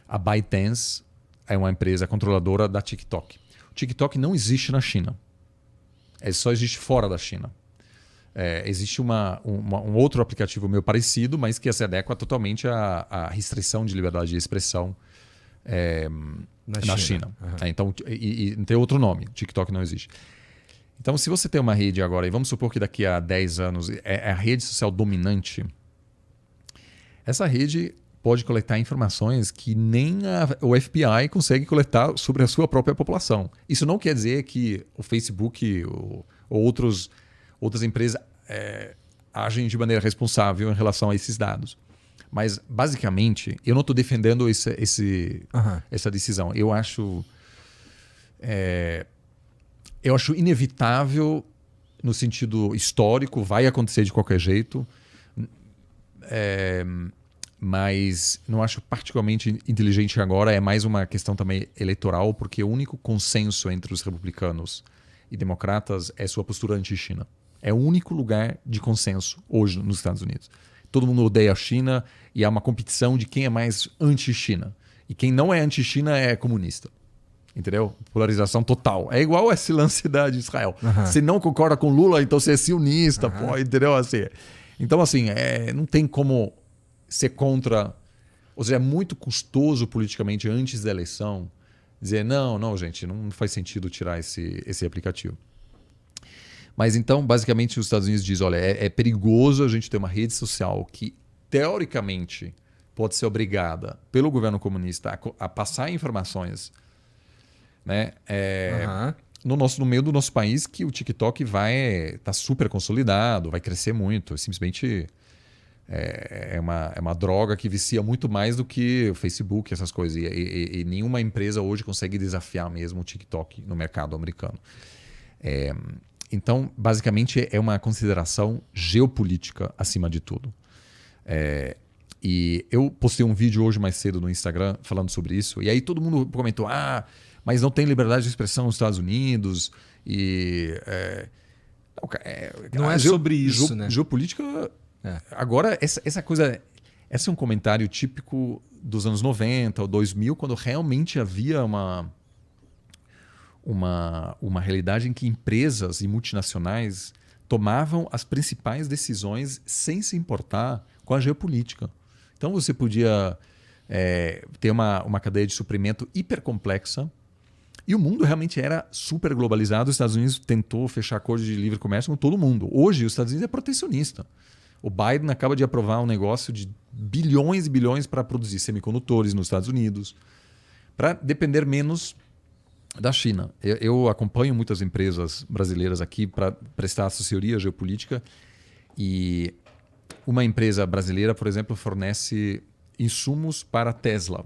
A ByteDance é uma empresa controladora da TikTok. O TikTok não existe na China. Ele só existe fora da China. Existe um outro aplicativo meio parecido, mas que se adequa totalmente à restrição de liberdade de expressão na China. Uhum. Então, e tem outro nome. O TikTok não existe. Então, se você tem uma rede agora, e vamos supor que daqui a 10 anos é a rede social dominante, essa rede pode coletar informações que nem o FBI consegue coletar sobre a sua própria população. Isso não quer dizer que o Facebook ou outras empresas agem de maneira responsável em relação a esses dados. Mas, basicamente, eu não estou defendendo essa decisão. Eu acho inevitável no sentido histórico, vai acontecer de qualquer jeito. Mas não acho particularmente inteligente agora. É mais uma questão também eleitoral, porque o único consenso entre os republicanos e democratas é sua postura anti-China. É o único lugar de consenso hoje nos Estados Unidos. Todo mundo odeia a China e há uma competição de quem é mais anti-China. E quem não é anti-China é comunista. Entendeu? Polarização total. É igual esse lance de Israel. Uhum. Você não concorda com Lula, então você é sionista. Pô, entendeu? Assim, então, assim, não tem como ser contra... Ou seja, é muito custoso politicamente antes da eleição dizer, não, gente, não faz sentido tirar esse aplicativo. Mas então, basicamente, os Estados Unidos dizem, olha, é perigoso a gente ter uma rede social que, teoricamente, pode ser obrigada pelo governo comunista a passar informações, né, no meio do nosso país, que o TikTok tá super consolidado, vai crescer muito. Simplesmente é uma droga que vicia muito mais do que o Facebook, essas coisas. E nenhuma empresa hoje consegue desafiar mesmo o TikTok no mercado americano. Então, basicamente, é uma consideração geopolítica acima de tudo. E eu postei um vídeo hoje mais cedo no Instagram falando sobre isso. E aí todo mundo comentou, mas não tem liberdade de expressão nos Estados Unidos. Não é sobre isso, né? Geopolítica... Agora, essa coisa... Esse é um comentário típico dos anos 90 ou 2000, quando realmente havia uma realidade em que empresas e multinacionais tomavam as principais decisões sem se importar com a geopolítica. Então você podia ter uma cadeia de suprimento hiper complexa e o mundo realmente era super globalizado. Os Estados Unidos tentou fechar acordo de livre comércio com todo mundo. Hoje os Estados Unidos é protecionista. O Biden acaba de aprovar um negócio de bilhões e bilhões para produzir semicondutores nos Estados Unidos, para depender menos da China. Eu acompanho muitas empresas brasileiras aqui para prestar assessoria geopolítica e uma empresa brasileira, por exemplo, fornece insumos para a Tesla.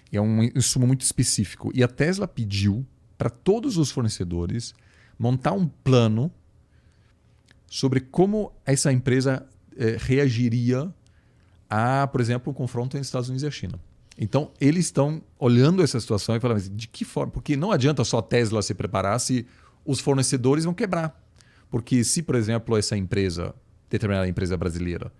É um insumo muito específico. E a Tesla pediu para todos os fornecedores montar um plano sobre como essa empresa reagiria a, por exemplo, um confronto entre os Estados Unidos e a China. Então, eles estão olhando essa situação e falando, de que forma? Porque não adianta só a Tesla se preparar se os fornecedores vão quebrar. Porque se, por exemplo, essa empresa, determinada empresa brasileira,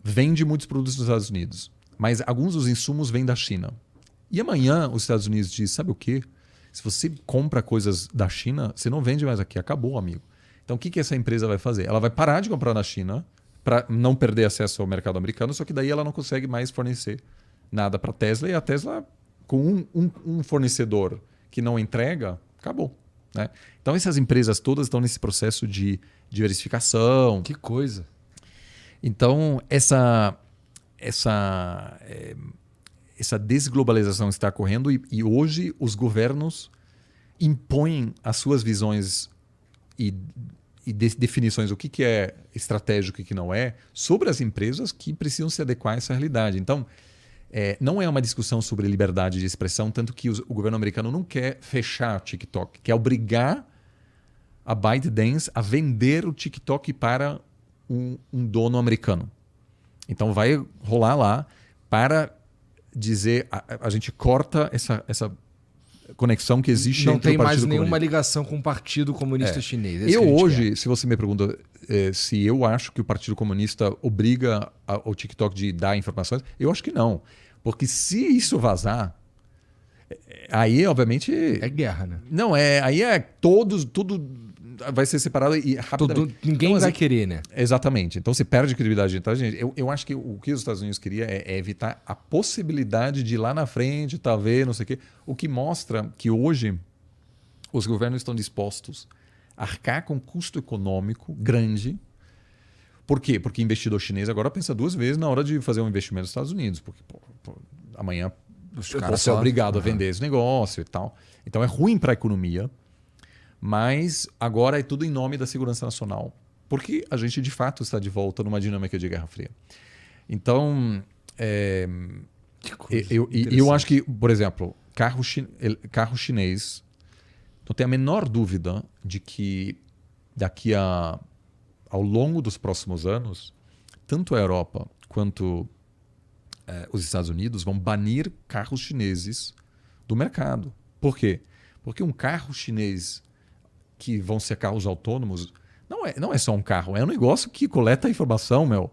vende muitos produtos nos Estados Unidos, mas alguns dos insumos vêm da China. E amanhã os Estados Unidos dizem, sabe o quê? Se você compra coisas da China, você não vende mais aqui. Acabou, amigo. Então, o que essa empresa vai fazer? Ela vai parar de comprar na China para não perder acesso ao mercado americano, só que daí ela não consegue mais fornecer nada para a Tesla. E a Tesla, com um fornecedor que não entrega, acabou. Né? Então, essas empresas todas estão nesse processo de diversificação. Que coisa. Então, essa desglobalização está ocorrendo e hoje os governos impõem as suas visões e definições do que é estratégico e o que não é, sobre as empresas que precisam se adequar a essa realidade. Então, não é uma discussão sobre liberdade de expressão, tanto que o governo americano não quer fechar o TikTok, quer obrigar a ByteDance a vender o TikTok para um dono americano. Então, vai rolar lá para dizer, a gente corta essa conexão que existe não entre tem o Partido mais nenhuma Comunista. ligação com o Partido Comunista Chinês. Eu hoje, se você me pergunta se eu acho que o Partido Comunista obriga o TikTok de dar informações, eu acho que não. Porque se isso vazar, aí, obviamente... É guerra, né? Não, aí tudo vai ser separado e rapidamente. Ninguém então, vai querer, né? Exatamente. Então, você perde credibilidade. Então, eu acho que o que os Estados Unidos queria é evitar a possibilidade de ir lá na frente, talvez, não sei o quê. O que mostra que hoje os governos estão dispostos a arcar com custo econômico grande. Por quê? Porque investidor chinês agora pensa 2 vezes na hora de fazer um investimento nos Estados Unidos. Porque amanhã você é obrigado a vender esse negócio e tal. Então, é ruim para a economia. Mas agora é tudo em nome da segurança nacional. Porque a gente, de fato, está de volta numa dinâmica de Guerra Fria. Então, eu acho que, por exemplo, carro chinês, não tem a menor dúvida de que daqui ao longo dos próximos anos, tanto a Europa quanto os Estados Unidos vão banir carros chineses do mercado. Por quê? Porque um carro chinês que vão ser carros autônomos, não é só um carro, é um negócio que coleta informação,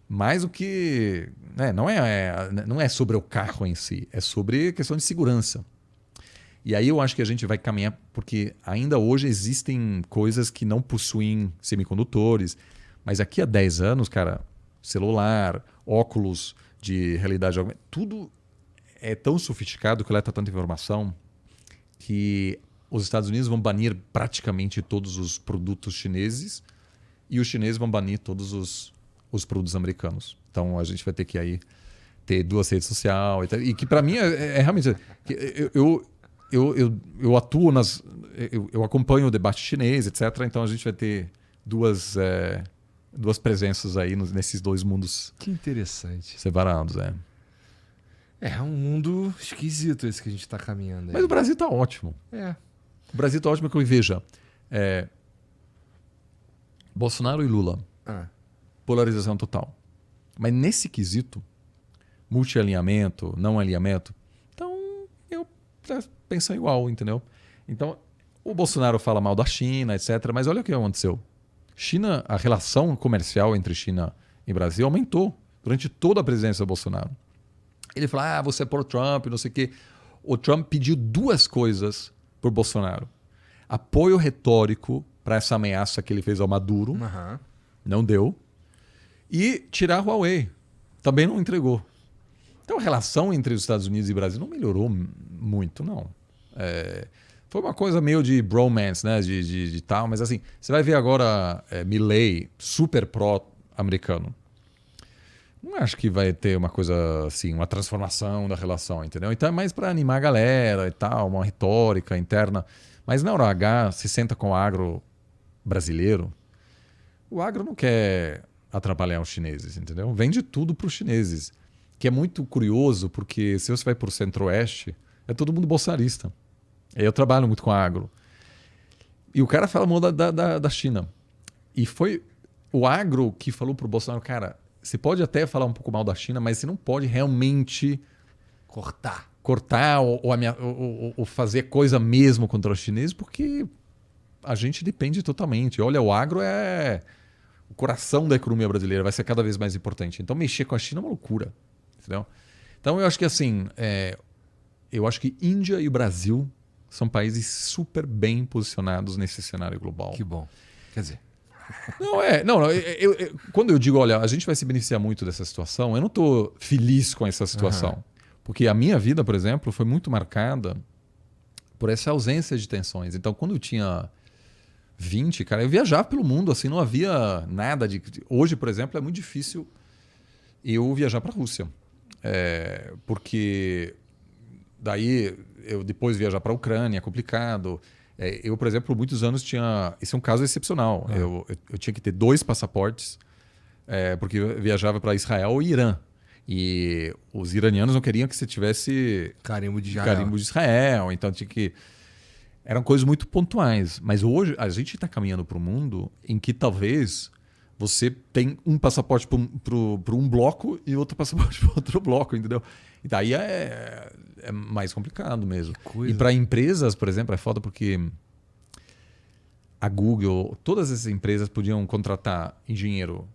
mais do que... Né, não é sobre o carro em si, é sobre questão de segurança. E aí eu acho que a gente vai caminhar, porque ainda hoje existem coisas que não possuem semicondutores, mas daqui a 10 anos, cara, celular, óculos de realidade aumentada, tudo é tão sofisticado, coleta tanta informação, que os Estados Unidos vão banir praticamente todos os produtos chineses e os chineses vão banir todos os produtos americanos. Então a gente vai ter que aí ter 2 redes sociais e que para mim é realmente... Eu atuo eu acompanho o debate chinês, etc. Então a gente vai ter duas presenças aí nesses 2 mundos. Que interessante. Separados, É um mundo esquisito esse que a gente está caminhando aí. Mas o Brasil está ótimo. O Brasil está ótimo, porque veja, Bolsonaro e Lula, polarização total. Mas nesse quesito, multialinhamento, não alinhamento, então eu penso igual, entendeu? Então, o Bolsonaro fala mal da China, etc. Mas olha o que aconteceu. A relação comercial entre China e Brasil aumentou durante toda a presidência do Bolsonaro. Ele falou, você é por Trump, não sei o quê. O Trump pediu 2 coisas por Bolsonaro. Apoio retórico para essa ameaça que ele fez ao Maduro. Não deu. E tirar a Huawei. Também não entregou. Então a relação entre os Estados Unidos e Brasil não melhorou muito, não. Foi uma coisa meio de bromance, né? De tal, mas assim, você vai ver agora Milley, super pró-americano. Não acho que vai ter uma coisa assim, uma transformação da relação, entendeu? Então é mais para animar a galera e tal, uma retórica interna. Mas na hora H, se senta com o agro brasileiro, o agro não quer atrapalhar os chineses, entendeu? Vende tudo para os chineses. Que é muito curioso, porque se você vai para o centro-oeste, é todo mundo bolsonarista. Eu trabalho muito com agro. E o cara fala mal da China. E foi o agro que falou para o Bolsonaro, cara, você pode até falar um pouco mal da China, mas você não pode realmente cortar ou fazer coisa mesmo contra os chineses, porque a gente depende totalmente. Olha, o agro é o coração da economia brasileira, vai ser cada vez mais importante. Então, mexer com a China é uma loucura. Entendeu? Então, eu acho que assim, eu acho que Índia e o Brasil são países super bem posicionados nesse cenário global. Que bom. Quer dizer... Quando eu digo, olha, a gente vai se beneficiar muito dessa situação, eu não estou feliz com essa situação. Porque a minha vida, por exemplo, foi muito marcada por essa ausência de tensões. Então, quando eu tinha 20, cara, eu viajava pelo mundo, assim, não havia nada de... Hoje, por exemplo, é muito difícil eu viajar para a Rússia. Porque daí eu depois viajar para a Ucrânia é complicado. Eu, por exemplo, por muitos anos tinha... Esse é um caso excepcional. Eu tinha que ter 2 passaportes, porque eu viajava para Israel e Irã. E os iranianos não queriam que você tivesse carimbo de Israel. Então tinha que... Eram coisas muito pontuais. Mas hoje a gente está caminhando para um mundo em que talvez você tem um passaporte para um bloco e outro passaporte para outro bloco, entendeu? E daí é mais complicado mesmo. E para empresas, por exemplo, é foda porque a Google, todas essas empresas podiam contratar engenheiro,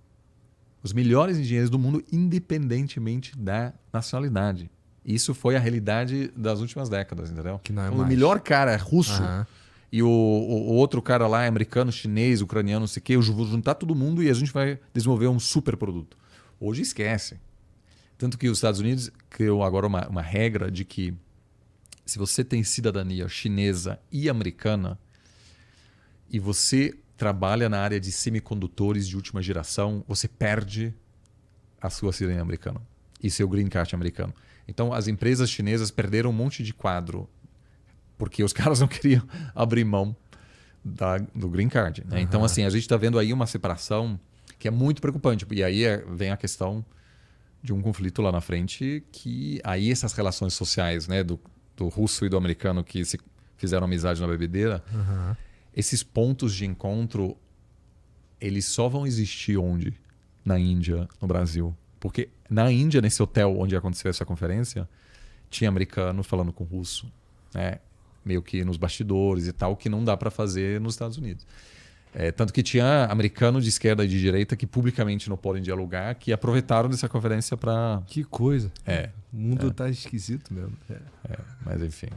os melhores engenheiros do mundo, independentemente da nacionalidade. Isso foi a realidade das últimas décadas, entendeu? Que não é Então, mais. o melhor cara é russo Aham. e o outro cara lá é americano, chinês, ucraniano, não sei o quê. Eu vou juntar todo mundo e a gente vai desenvolver um super produto. Hoje esquece. Tanto que os Estados Unidos criou agora uma regra de que se você tem cidadania chinesa e americana e você trabalha na área de semicondutores de última geração, você perde a sua cidadania americana e seu green card americano. Então, as empresas chinesas perderam um monte de quadro porque os caras não queriam abrir mão do green card. Né? Então, assim, a gente está vendo aí uma separação que é muito preocupante. E aí vem a questão de um conflito lá na frente que aí essas relações sociais, né, do russo e do americano que se fizeram amizade na bebedeira, esses pontos de encontro, eles só vão existir onde? Na Índia, no Brasil. Porque na Índia, nesse hotel onde aconteceu essa conferência, tinha americano falando com russo, né? Meio que nos bastidores e tal, que não dá para fazer nos Estados Unidos. Tanto que tinha americano de esquerda e de direita que publicamente não podem dialogar, que aproveitaram dessa conferência para... Que coisa. É. O mundo tá esquisito mesmo. Mas enfim...